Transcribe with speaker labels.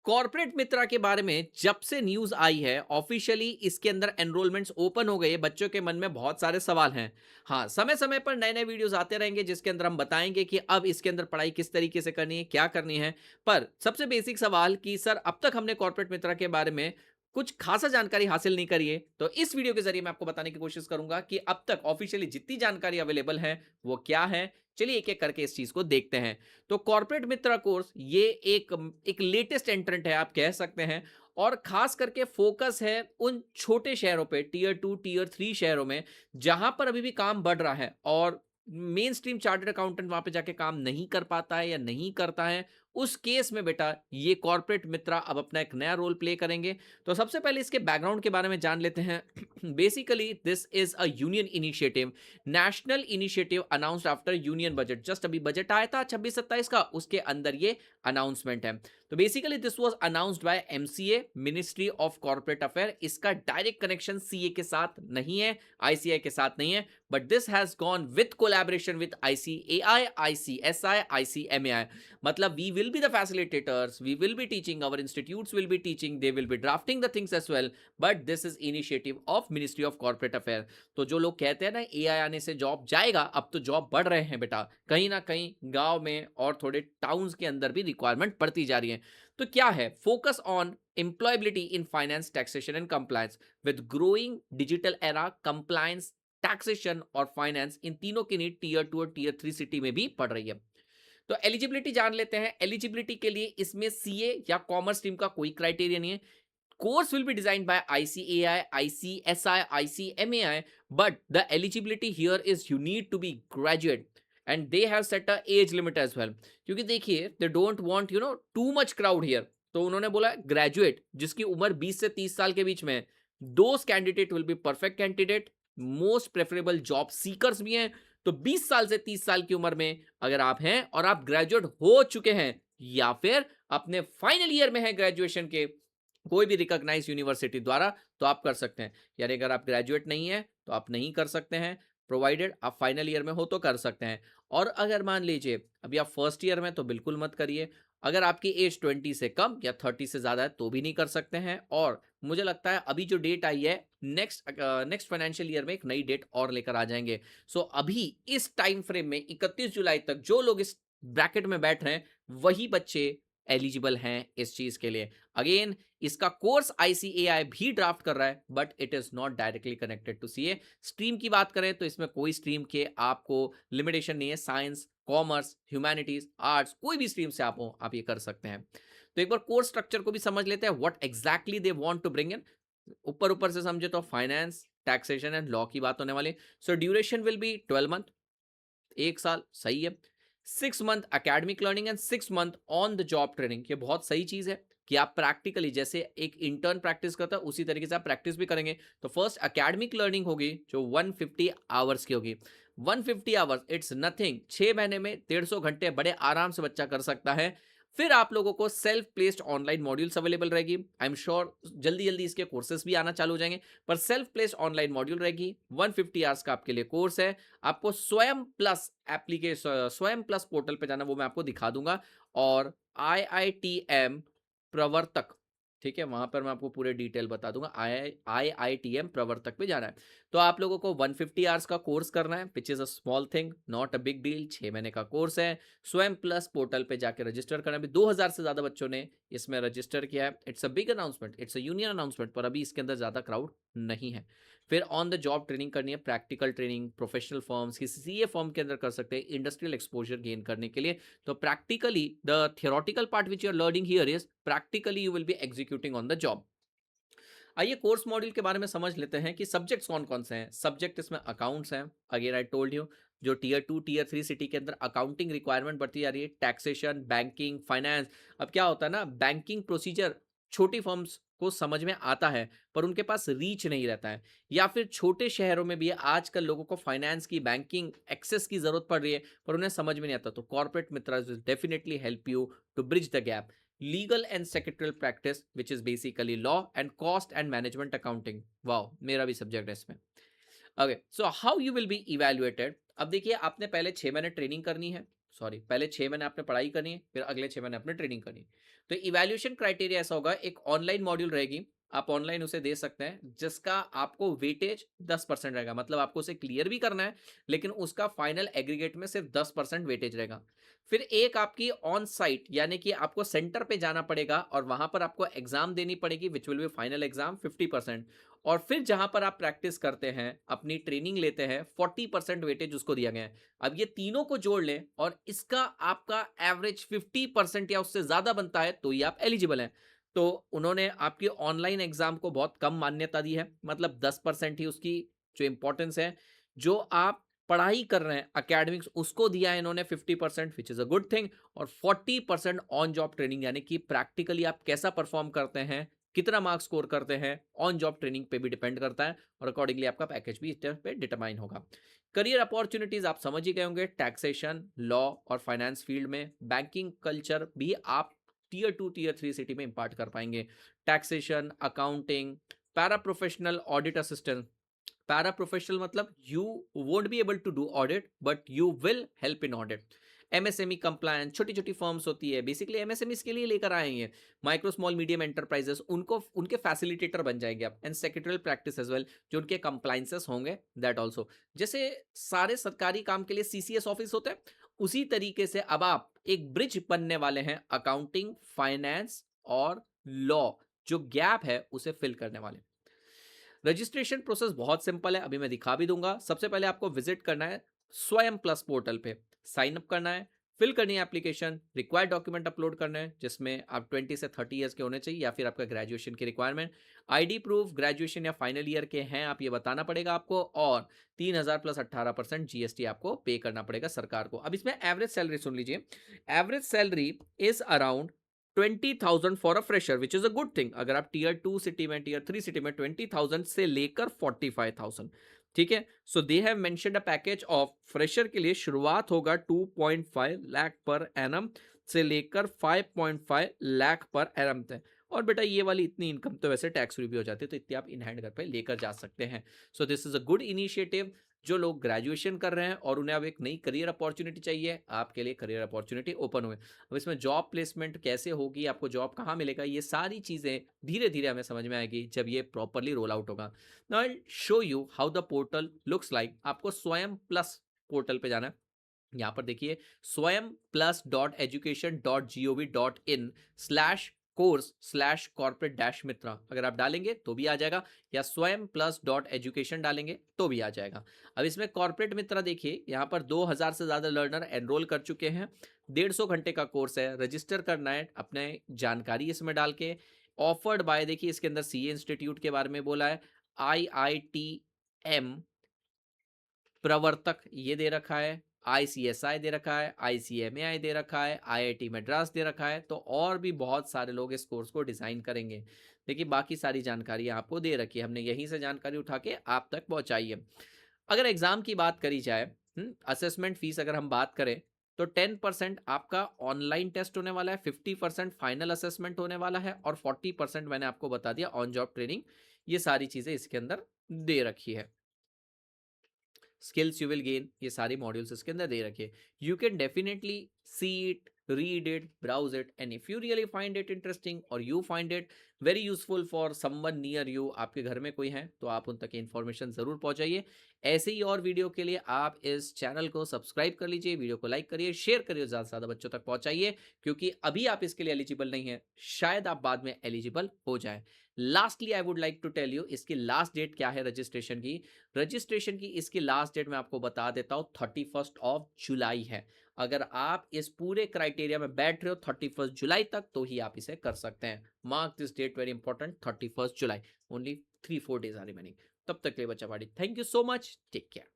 Speaker 1: Corporate मित्रा के बारे में जब से न्यूज आई है ऑफिशियली इसके अंदर एनरोलमेंट्स ओपन हो गए हैं, बच्चों के मन में बहुत सारे सवाल हैं। हाँ, समय समय पर नए नए वीडियोस आते रहेंगे जिसके अंदर हम बताएंगे कि अब इसके अंदर पढ़ाई किस तरीके से करनी है, क्या करनी है। पर सबसे बेसिक सवाल कि सर अब तक हमने कॉर्पोरेट मित्रा के बारे में कुछ खासा जानकारी हासिल नहीं करी है, तो इस वीडियो के जरिए मैं आपको बताने की कोशिश करूंगा कि अब तक ऑफिशियली जितनी जानकारी अवेलेबल है वो क्या है। चलिए एक एक करके इस चीज को देखते हैं। तो कॉर्पोरेट मित्रा कोर्स ये एक लेटेस्ट एंट्रेंट है आप कह सकते हैं। और खास करके फोकस है उन छोटे शहरों पे, टीयर 2 टीयर 3 शहरों में, जहां पर अभी भी काम बढ़ रहा है और मेन स्ट्रीम चार्टर्ड अकाउंटेंट वहां पे जाके काम नहीं कर पाता है या नहीं करता है। उस केस में बेटा ये कॉर्पोरेट मित्रा अब अपना एक नया रोल प्ले करेंगे। तो सबसे पहले इसके बैकग्राउंड के बारे में जान लेते हैं। Basically this is a union initiative, national initiative announced after union budget. Just अभी बजट आया था 26-27 का, उसके अंदर ये अनाउंसमेंट है। तो basically this was announced by MCA, ministry of corporate affair. इसका डायरेक्ट कनेक्शन सीए के साथ नहीं है, आईसीआई के साथ नहीं है, but this has gone with collaboration with ICAI, ICSI, ICMAI. मतलब we will be the facilitators, we will be teaching, our institutes will be teaching, they will be drafting the things as well, but this is initiative of ministry of corporate affair. तो जो लोग कहते हैं ना AI आने से job जाएगा, अब तो जॉब बढ़ रहे हैं बेटा, कहीं ना कहीं गांव में और थोड़े टाउन्स के अंदर भी रिक्वायरमेंट बढ़ती जा रही है। तो क्या है focus on employability in finance, taxation and compliance with growing digital era, compliance, taxation और फाइनेंस, इन तीनों की नीड टीयर 2 और टीयर 3 सिटी में भी पड़ रही है। तो एलिजिबिलिटी जान लेते हैं। एलिजिबिलिटी के लिए इसमें सीए या कॉमर्स स्ट्रीम का कोई क्राइटेरिया नहीं है। Course will be designed by ICAI, ICSI, ICMAI, but the eligibility here is you need to be graduate and they have set a age limit as well. क्योंकि देखिए they don't want too much crowd here. तो उन्होंने बोला graduate जिसकी उम्र 20 से 30 साल के बीच में है, those candidate will be perfect candidate, most preferable job seekers भी हैं। तो 20 साल से 30 साल की उम्र में अगर आप हैं और आप ग्रेजुएट हो चुके हैं या फिर अपने फाइनल ईयर में हैं ग्रेजुएशन के कोई भी रिकॉग्नाइज यूनिवर्सिटी द्वारा, तो आप कर सकते हैं। यानी अगर आप ग्रेजुएट नहीं है तो आप नहीं कर सकते हैं, प्रोवाइडेड आप फाइनल ईयर में हो तो कर सकते हैं। और अगर मान लीजिए अभी आप फर्स्ट ईयर में तो बिल्कुल मत करिए। अगर आपकी एज 20 से कम या 30 से ज्यादा है तो भी नहीं कर सकते हैं। और मुझे लगता है अभी जो डेट आई है नेक्स्ट फाइनेंशियल ईयर में एक नई डेट और लेकर आ जाएंगे। सो अभी इस टाइम फ्रेम में 31 जुलाई तक जो लोग इस ब्रैकेट में बैठ रहे हैं वही बच्चे एलिजिबल हैं इस चीज के लिए। अगेन इसका कोर्स आईसीएआई भी ड्राफ्ट कर रहा है, but it is not directly connected to CA. Stream की बात करें तो इसमें कोई स्ट्रीम के आपको लिमिटेशन नहीं है। साइंस, कॉमर्स, ह्यूमैनिटीज, आर्ट्स, कोई भी स्ट्रीम से आप हो आप ये कर सकते हैं। तो एक बार कोर्स स्ट्रक्चर को भी समझ लेते हैं, what exactly they want to bring in. ऊपर ऊपर से समझे तो फाइनेंस, टैक्सेशन एंड लॉ की बात होने वाली। सो ड्यूरेशन विल बी 12 मंथ, 1 साल, सही है। 6 month academic learning and 6 month on the job training. ये बहुत सही चीज है कि आप प्रैक्टिकली जैसे एक इंटर्न प्रैक्टिस करता है उसी तरीके से आप प्रैक्टिस भी करेंगे। तो फर्स्ट अकेडमिक लर्निंग होगी जो 150 आवर्स की होगी। 150 आवर्स इट्स नथिंग, 6 महीने में 150 घंटे बड़े आराम से बच्चा कर सकता है। फिर आप लोगों को self placed online modules available रहेगी। आई एम श्योर जल्दी जल्दी इसके कोर्सेज भी आना चालू हो जाएंगे, पर सेल्फ प्लेस्ड ऑनलाइन मॉड्यूल रहेगी। 150 आवर्स का आपके लिए कोर्स है। आपको स्वयं प्लस एप्लीकेशन, स्वयं प्लस पोर्टल पे जाना, वो मैं आपको दिखा दूंगा। और IITM प्रवर्तक, ठीक है, वहां पर मैं आपको पूरे डिटेल बता दूंगा। IITM प्रवर्तक पे जाना है। तो आप लोगों को 150 आवर्स का कोर्स करना है, विच is a small thing, not a big deal. 6 महीने का कोर्स है। स्वयं प्लस पोर्टल पे जाके रजिस्टर करना है। 2000 से ज्यादा बच्चों ने इसमें रजिस्टर किया है। It's a big announcement, it's a union announcement, पर अभी इसके अंदर ज्यादा क्राउड नहीं है। फिर ऑन द जॉब ट्रेनिंग करनी है, प्रैक्टिकल ट्रेनिंग प्रोफेशनल फर्म्स, किसी सीए फर्म के अंदर कर सकते हैं इंडस्ट्रियल एक्सपोजर गेन करने के लिए। तो practically the theoretical part which you are learning here is practically you will be executing on the job. आइए कोर्स मॉड्यूल के बारे में समझ लेते हैं कि सब्जेक्ट्स कौन कौन से हैं। सब्जेक्ट इसमें अकाउंट्स हैं, अगेन आई टोल्ड यू। जो टीयर 2 टीयर 3 सिटी के अंदर अकाउंटिंग रिक्वायरमेंट बढ़ती जा रही है, टैक्सेशन, बैंकिंग, फाइनेंस। अब क्या होता है ना, बैंकिंग प्रोसीजर छोटी फर्म्स को समझ में आता है पर उनके पास रीच नहीं रहता है, या फिर छोटे शहरों में भी आजकल लोगों को फाइनेंस की, बैंकिंग एक्सेस की जरूरत पड़ रही है पर उन्हें समझ में नहीं आता। तो corporate Mitra will definitely help you to bridge the gap. Legal and secretarial practice which is basically law and cost and management accounting. Wow, मेरा भी सब्जेक्ट है इसमें। Okay, so how you will be evaluated. अब देखिए आपने पहले 6 महीने training करनी है। सॉरी, पहले 6 महीने आपने पढ़ाई करनी है, फिर अगले 6 महीने आपने ट्रेनिंग करनी है। तो इवैल्यूएशन क्राइटेरिया ऐसा होगा, एक ऑनलाइन मॉड्यूल रहेगी, आप ऑनलाइन उसे दे सकते हैं, जिसका आपको वेटेज 10% रहेगा। मतलब आपको उसे क्लियर भी करना है, लेकिन उसका फाइनल एग्रीगेट में सिर्फ 10% वेटेज रहेगा। फिर एक आपकी ऑन साइट, यानी कि आपको सेंटर पे जाना पड़ेगा और वहां पर आपको एग्जाम देनी पड़ेगी, which will be final exam 50%। और फिर जहां पर आप प्रैक्टिस करते हैं, अपनी ट्रेनिंग लेते हैं, 40% वेटेज उसको दिया गया है। अब ये तीनों को जोड़ लें और इसका आपका एवरेज 50% या उससे ज्यादा बनता है, तो ये आप एलिजिबल हैं। तो उन्होंने आपकी ऑनलाइन एग्जाम को बहुत कम मान्यता दी है, मतलब 10% ही उसकी जो इंपॉर्टेंस है। जो आप पढ़ाई कर रहे हैं अकेडमिक्स, उसको दिया है इन्होंने 50%, विच इज अ गुड थिंग। और 40% ऑन जॉब ट्रेनिंग, यानी कि प्रैक्टिकली आप कैसा परफॉर्म करते हैं, कितना मार्क्स स्कोर करते हैं, ऑन जॉब ट्रेनिंग पे भी डिपेंड करता है, और अकॉर्डिंगली आपका पैकेज भी इस पे डिटरमाइन होगा। करियर अपॉर्चुनिटीज आप समझ ही गए होंगे, टैक्सेशन, लॉ और फाइनेंस फील्ड में। बैंकिंग कल्चर भी आप टीयर 2 टीयर 3 सिटी में इंपार्ट कर पाएंगे। Taxation, accounting, para professional, audit assistant. Para professional मतलब you won't be able to do audit, but you will help in audit. MSME compliance, छोटी छोटी firms होती है, बेसिकली एमएसएमई के लिए लेकर आए हैं, माइक्रो स्मॉल मीडियम एंटरप्राइजेस, उनको उनके फैसिलिटेटर बन जाएंगे आप। And secretarial practice as well, जो उनके कंप्लायंसेस होंगे, दैट ऑल्सो। जैसे सारे सरकारी काम के लिए सीसीएस ऑफिस होता है, उसी तरीके से अब आप एक ब्रिज बनने वाले हैं अकाउंटिंग, फाइनेंस और लॉ, जो गैप है उसे फिल करने वाले। रजिस्ट्रेशन प्रोसेस बहुत सिंपल है, अभी मैं दिखा भी दूंगा। सबसे पहले आपको विजिट करना है स्वयं प्लस पोर्टल पे, साइन अप करना है, फिल करनी है एप्लीकेशन, रिक्वायर्ड डॉक्यूमेंट अपलोड करना है, जिसमें आप 20 से 30 ईयर्स के होने चाहिए, या फिर आपका ग्रेजुएशन की रिक्वायरमेंट, आईडी प्रूफ, ग्रेजुएशन या फाइनल ईयर के हैं आप, ये बताना पड़ेगा आपको, और 3000 प्लस 18% जीएसटी आपको पे करना पड़ेगा सरकार को। अब इसमें एवरेज सैलरी सुन लीजिए, average salary is around 20,000 for a fresher, which is a good thing. अगर आप टीयर 2 सिटी में, टीयर 3 सिटी में 20,000 से लेकर 45,000, ठीक है। So they have mentioned a package of fresher के लिए शुरुआत होगा 2.5 लाख पर एनम से लेकर 5.5 लाख पर एनम तक। और बेटा ये वाली इतनी इनकम तो वैसे टैक्स फ्री भी हो जाती है, तो इतनी आप इन हैंड घर पे लेकर जा सकते हैं। So this is a good initiative. जो लोग ग्रेजुएशन कर रहे हैं और उन्हें अब एक नई करियर अपॉर्चुनिटी चाहिए, आपके लिए करियर अपॉर्चुनिटी ओपन हुए। अब इसमें जॉब प्लेसमेंट कैसे होगी, आपको जॉब कहाँ मिलेगा, ये सारी चीज़ें धीरे धीरे हमें समझ में आएगी जब ये प्रॉपरली रोल आउट होगा। Now I show you how the portal looks like. आपको स्वयं प्लस पोर्टल पे जाना है। यहाँ पर देखिए, स्वयं प्लस .education.gov.in/course/corporate-mitra, अगर आप डालेंगे तो भी आ जाएगा, या स्वयं प्लस .education डालेंगे तो भी आ जाएगा। अब इसमें कॉर्पोरेट मित्रा देखिए, यहाँ पर 2000 से ज्यादा लर्नर एनरोल कर चुके हैं। 150 घंटे का कोर्स है। रजिस्टर करना है अपने जानकारी इसमें डाल के। ऑफर्ड बाय, देखिए इसके अंदर सीए इंस्टीट्यूट के बारे में बोला है, IITM प्रवर्तक ये दे रखा है, ICSI दे रखा है, ICMAI दे रखा है, IIT मद्रास दे रखा है। तो और भी बहुत सारे लोग इस कोर्स को डिजाइन करेंगे। देखिए बाकी सारी जानकारी आपको दे रखी है, हमने यहीं से जानकारी उठा के आप तक पहुंचाई है। अगर एग्जाम की बात करी जाए, असेसमेंट फीस अगर हम बात करें, तो 10% आपका ऑनलाइन टेस्ट होने वाला है, 50% फाइनल असेसमेंट होने वाला है, और 40% मैंने आपको बता दिया ऑन जॉब ट्रेनिंग। ये सारी चीजें इसके अंदर दे रखी है। स्किल्स यू विल गेन, ये सारी मॉड्यूल्स इसके अंदर दे रखे। You can definitely see it, read it, browse it, and if you really find it interesting और you find it very useful for someone near you, आपके घर में कोई है तो आप उन तक इन्फॉर्मेशन जरूर पहुंचाइए। ऐसे ही और वीडियो के लिए आप इस चैनल को सब्सक्राइब कर लीजिए, वीडियो को लाइक करिए, शेयर करिए, ज्यादा से ज्यादा बच्चों तक पहुंचाइए, क्योंकि अभी आप इसके लिए एलिजिबल नहीं है, शायद आप बाद में एलिजिबल हो जाए। Lastly I would like to tell you, इसकी लास्ट डेट क्या है रजिस्ट्रेशन की। रजिस्ट्रेशन की इसकी लास्ट डेट मैं आपको बता देता हूं, 31 जुलाई है। अगर आप इस पूरे क्राइटेरिया में बैठ रहे हो 31 जुलाई तक, तो ही आप इसे कर सकते हैं। Mark this date very important, 31 July. Only 3-4 days are remaining. तब तक के लिए बच्चा party, thank you so much, take care.